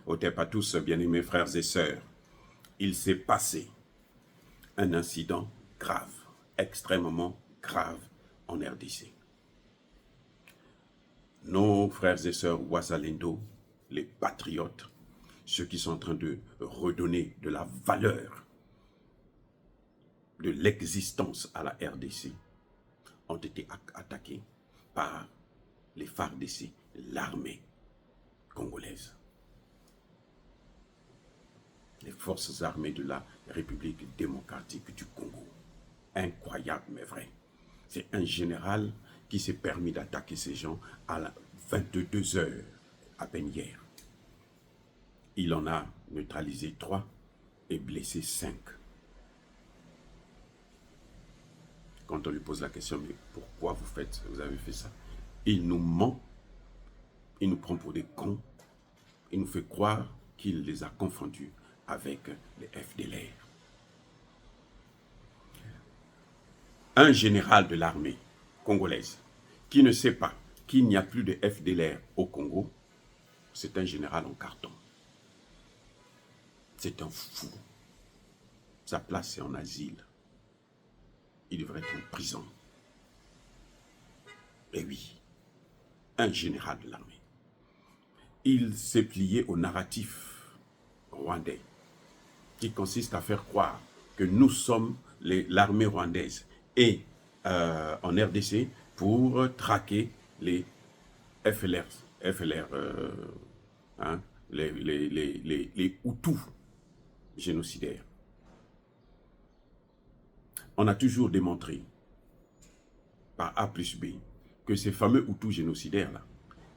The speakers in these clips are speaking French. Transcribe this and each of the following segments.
Otep à tous, bien-aimés frères et sœurs. Il s'est passé un incident grave, extrêmement grave en RDC. Nos frères et sœurs Wazalendo, les patriotes, ceux qui sont en train de redonner de la valeur, de l'existence à la RDC, ont été attaqués par les FARDC, l'armée congolaise. Les forces armées de la République démocratique du Congo. Incroyable mais vrai. C'est un général qui s'est permis d'attaquer ces gens à 22 h à peine hier. Il en a neutralisé 3 et blessé 5. Quand on lui pose la question, mais pourquoi vous avez fait ça? Il nous ment, il nous prend pour des cons, il nous fait croire qu'il les a confondus avec les FDLR. Un général de l'armée congolaise qui ne sait pas qu'il n'y a plus de FDLR au Congo, c'est un général en carton. C'est un fou. Sa place est en asile. Il devrait être en prison. Et oui, un général de l'armée. Il s'est plié au narratif rwandais qui consiste à faire croire que nous sommes l'armée rwandaise et en RDC pour traquer les FLR, les Hutus génocidaires. On a toujours démontré par A plus B que ces fameux Hutus génocidaires-là,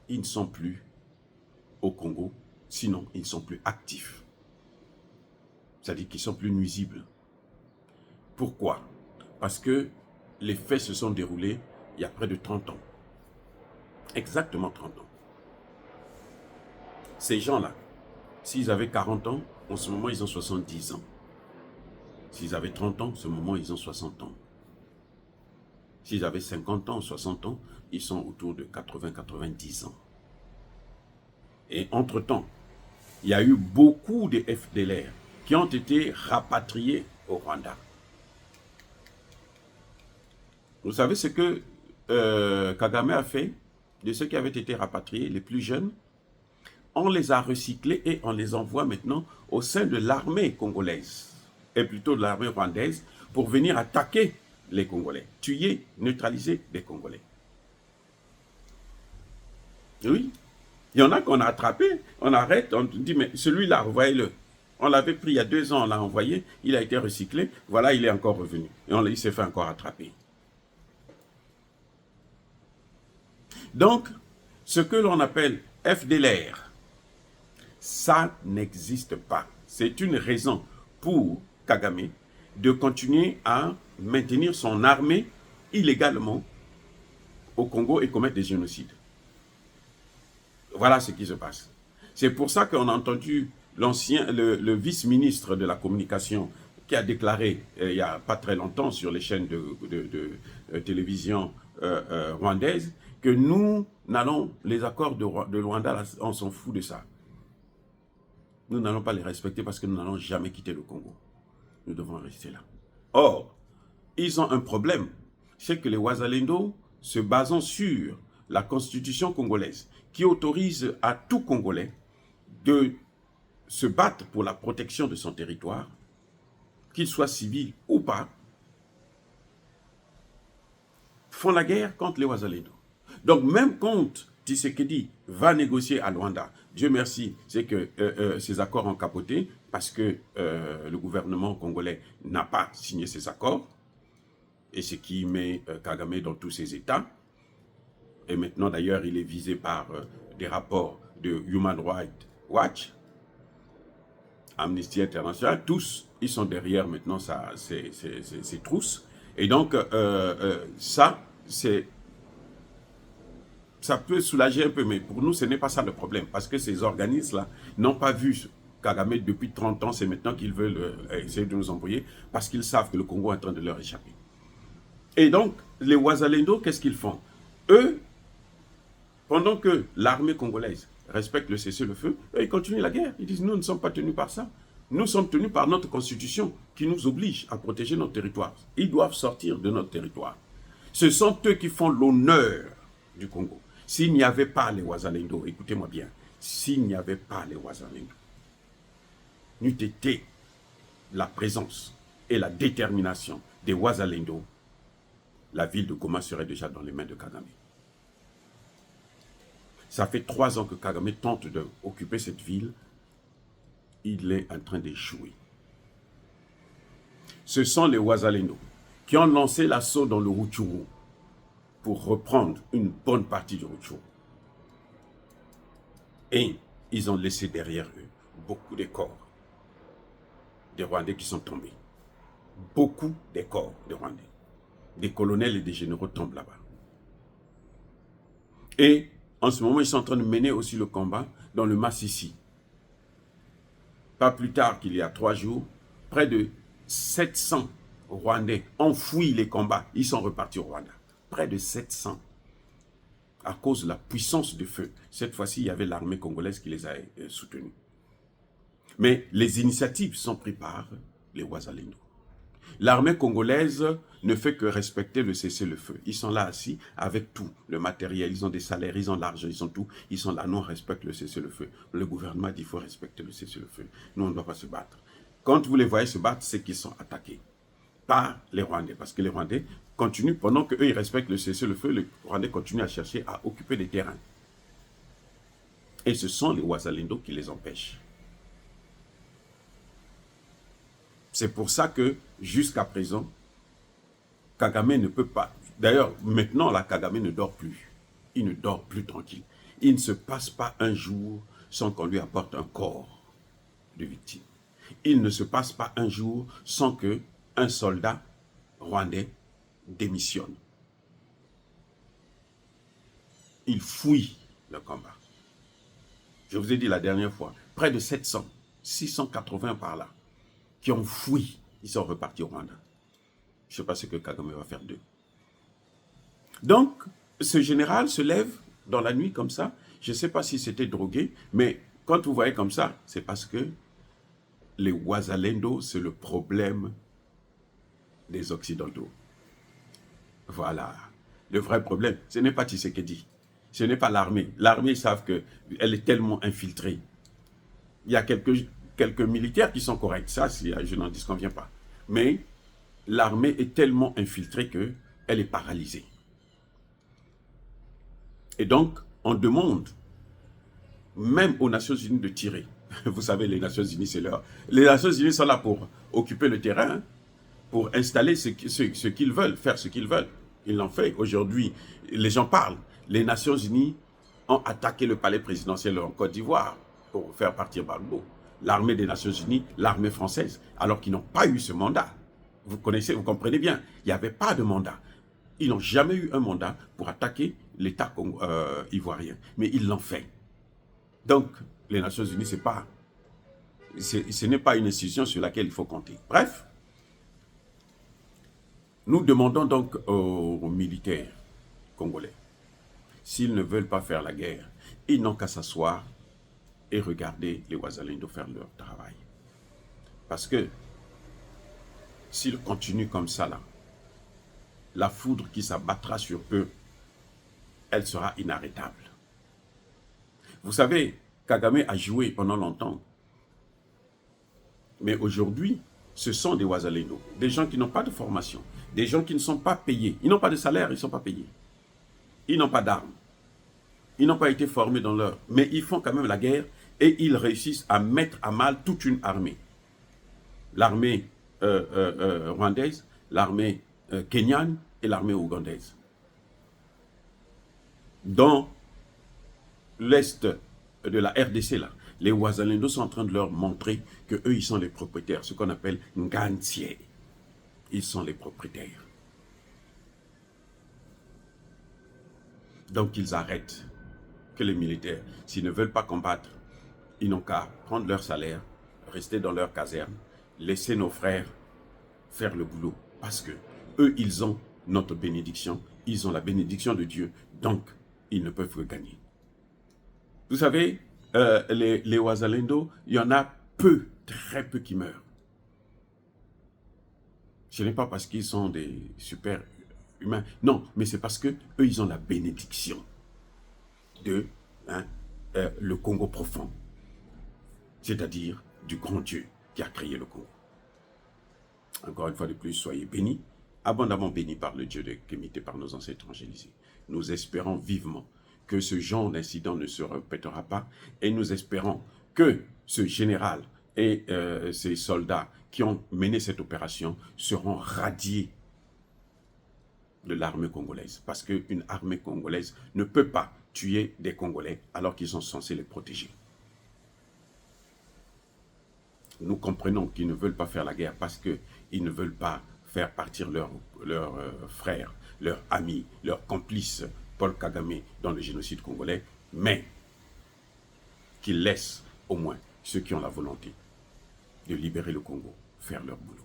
ils ne sont plus au Congo, sinon ils ne sont plus actifs. C'est-à-dire qu'ils sont plus nuisibles. Pourquoi? Parce que les faits se sont déroulés il y a près de 30 ans. Exactement 30 ans. Ces gens-là, s'ils avaient 40 ans, en ce moment, ils ont 70 ans. S'ils avaient 30 ans, en ce moment, ils ont 60 ans. S'ils avaient 50 ans, 60 ans, ils sont autour de 80-90 ans. Et entre-temps, il y a eu beaucoup de FDLR qui ont été rapatriés au Rwanda. Vous savez ce que Kagame a fait de ceux qui avaient été rapatriés, les plus jeunes? On les a recyclés et on les envoie maintenant au sein de l'armée congolaise, et plutôt de l'armée rwandaise, pour venir attaquer les Congolais, tuer, neutraliser les Congolais. Oui, il y en a qu'on a attrapé, on arrête, on dit, mais celui-là, envoyez-le. On l'avait pris il y a 2 ans, on l'a envoyé, il a été recyclé, voilà, il est encore revenu. Et il s'est fait encore attraper. Donc, ce que l'on appelle FDLR, ça n'existe pas. C'est une raison pour Kagame de continuer à maintenir son armée illégalement au Congo et commettre des génocides. Voilà ce qui se passe. C'est pour ça qu'on a entendu le vice-ministre de la communication qui a déclaré il n'y a pas très longtemps sur les chaînes de télévision rwandaises que nous n'allons, les accords de Rwanda, là, on s'en fout de ça. Nous n'allons pas les respecter parce que nous n'allons jamais quitter le Congo. Nous devons rester là. Or, ils ont un problème. C'est que les Wazalendo, se basant sur la constitution congolaise, qui autorise à tout Congolais de se battre pour la protection de son territoire, qu'il soit civil ou pas, font la guerre contre les Wazalendo. Donc même quand Tshisekedi va négocier à Luanda, Dieu merci, c'est que ces accords ont capoté parce que le gouvernement congolais n'a pas signé ces accords, et ce qui met Kagame dans tous ses états. Et maintenant d'ailleurs il est visé par des rapports de Human Rights Watch, Amnesty International, tous ils sont derrière maintenant ces trousses. Et donc ça peut soulager un peu, mais pour nous, ce n'est pas ça le problème. Parce que ces organismes-là n'ont pas vu Kagame depuis 30 ans. C'est maintenant qu'ils veulent essayer de nous envoyer parce qu'ils savent que le Congo est en train de leur échapper. Et donc, les Wazalendo, qu'est-ce qu'ils font? Eux, pendant que l'armée congolaise respectent le cessez-le-feu, ils continuent la guerre. Ils disent, nous ne sommes pas tenus par ça. Nous sommes tenus par notre constitution qui nous oblige à protéger notre territoire. Ils doivent sortir de notre territoire. Ce sont eux qui font l'honneur du Congo. S'il n'y avait pas les Wazalendo, écoutez-moi bien, s'il n'y avait pas les Wazalendo, n'eût été la présence et la détermination des Wazalendo, la ville de Goma serait déjà dans les mains de Kagame. Ça fait 3 ans que Kagame tente d'occuper cette ville. Il est en train d'échouer. Ce sont les Wazalendo qui ont lancé l'assaut dans le Rutshuru pour reprendre une bonne partie du Rutshuru. Et ils ont laissé derrière eux beaucoup de corps des Rwandais qui sont tombés. Beaucoup de corps de Rwandais. Des colonels et des généraux tombent là-bas. Et en ce moment, ils sont en train de mener aussi le combat dans le Massissi. Pas plus tard qu'il y a 3 jours, près de 700 Rwandais ont fui les combats. Ils sont repartis au Rwanda. Près de 700. À cause de la puissance du feu. Cette fois-ci, il y avait l'armée congolaise qui les a soutenus. Mais les initiatives sont prises par les Wazalendo. L'armée congolaise ne fait que respecter le cessez-le-feu. Ils sont là assis avec tout, le matériel, ils ont des salaires, ils ont l'argent, ils ont tout. Ils sont là, non, on respecte le cessez-le-feu. Le gouvernement dit qu'il faut respecter le cessez-le-feu. Nous, on ne doit pas se battre. Quand vous les voyez se battre, c'est qu'ils sont attaqués par les Rwandais. Parce que les Rwandais continuent, pendant qu'eux, ils respectent le cessez-le-feu, les Rwandais continuent à chercher à occuper des terrains. Et ce sont les Wazalendo qui les empêchent. C'est pour ça que, jusqu'à présent, Kagame ne peut pas... D'ailleurs, maintenant, la Kagame ne dort plus. Il ne dort plus tranquille. Il ne se passe pas un jour sans qu'on lui apporte un corps de victime. Il ne se passe pas un jour sans qu'un soldat rwandais démissionne. Il fouille le combat. Je vous ai dit la dernière fois, près de 700, 680 par là, qui ont fui, ils sont repartis au Rwanda. Je ne sais pas ce que Kagame va faire d'eux. Donc, ce général se lève dans la nuit comme ça. Je ne sais pas si c'était drogué, mais quand vous voyez comme ça, c'est parce que les Wazalendo, c'est le problème des Occidentaux. Voilà. Le vrai problème, ce n'est pas Tshisekedi. Ce n'est pas l'armée. L'armée, ils savent qu'elle est tellement infiltrée. Il y a quelques militaires qui sont corrects. Ça, je n'en disconviens pas. Mais l'armée est tellement infiltrée qu'elle est paralysée. Et donc, on demande, même aux Nations Unies, de tirer. Vous savez, les Nations Unies, c'est leur... Les Nations Unies sont là pour occuper le terrain, pour installer ce qu'ils veulent, faire ce qu'ils veulent. Ils l'ont fait. Aujourd'hui, les gens parlent. Les Nations Unies ont attaqué le palais présidentiel en Côte d'Ivoire pour faire partir Gbagbo. L'armée des Nations Unies, l'armée française, alors qu'ils n'ont pas eu ce mandat. Vous connaissez, vous comprenez bien, il n'y avait pas de mandat. Ils n'ont jamais eu un mandat pour attaquer l'État ivoirien, mais ils l'ont fait. Donc, les Nations Unies, ce n'est pas une institution sur laquelle il faut compter. Bref, nous demandons donc aux militaires congolais, s'ils ne veulent pas faire la guerre, ils n'ont qu'à s'asseoir et regarder les Wazalendo faire leur travail. Parce que s'ils continuent comme ça, là, la foudre qui s'abattra sur eux, elle sera inarrêtable. Vous savez, Kagame a joué pendant longtemps. Mais aujourd'hui, ce sont des Wazalendo, des gens qui n'ont pas de formation, des gens qui ne sont pas payés. Ils n'ont pas de salaire, ils ne sont pas payés. Ils n'ont pas d'armes. Ils n'ont pas été formés dans leur... Mais ils font quand même la guerre et ils réussissent à mettre à mal toute une armée. L'armée rwandaise, l'armée kenyane et l'armée ougandaise. Dans l'est de la RDC, là, les Wazalendo sont en train de leur montrer qu'eux, ils sont les propriétaires, ce qu'on appelle Ngantier. Ils sont les propriétaires. Donc, ils arrêtent que les militaires, s'ils ne veulent pas combattre, ils n'ont qu'à prendre leur salaire, rester dans leur caserne, laisser nos frères faire le boulot. Parce que eux, ils ont notre bénédiction, ils ont la bénédiction de Dieu, donc ils ne peuvent que gagner. Vous savez, les Wazalendo, il y en a peu, très peu qui meurent. Ce n'est pas parce qu'ils sont des super humains. Non, mais c'est parce que eux, ils ont la bénédiction de le Congo profond. C'est-à-dire du grand Dieu qui a créé le Congo. Encore une fois de plus, soyez bénis, abondamment bénis par le Dieu imité par nos ancêtres angélisés. Nous espérons vivement que ce genre d'incident ne se répétera pas et nous espérons que ce général et ces soldats qui ont mené cette opération seront radiés de l'armée congolaise. Parce qu'une armée congolaise ne peut pas tuer des Congolais alors qu'ils sont censés les protéger. Nous comprenons qu'ils ne veulent pas faire la guerre parce qu'ils ne veulent pas faire partir leurs frères, leurs amis, leurs complices, Paul Kagame, dans le génocide congolais, mais qu'ils laissent au moins ceux qui ont la volonté de libérer le Congo faire leur boulot.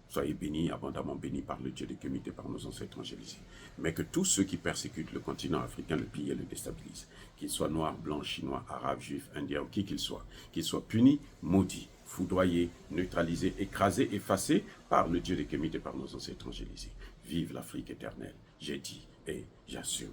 Soyez bénis, abondamment bénis par le Dieu de Kémité, par nos ancêtres angélisés. Mais que tous ceux qui persécutent le continent africain le pillent et le déstabilisent, qu'ils soient noirs, blancs, chinois, arabes, juifs, indiens ou qui qu'ils soient punis, maudits, foudroyés, neutralisés, écrasés, effacés par le Dieu de Kémité, par nos ancêtres angélisés. Vive l'Afrique éternelle, j'ai dit et j'assume.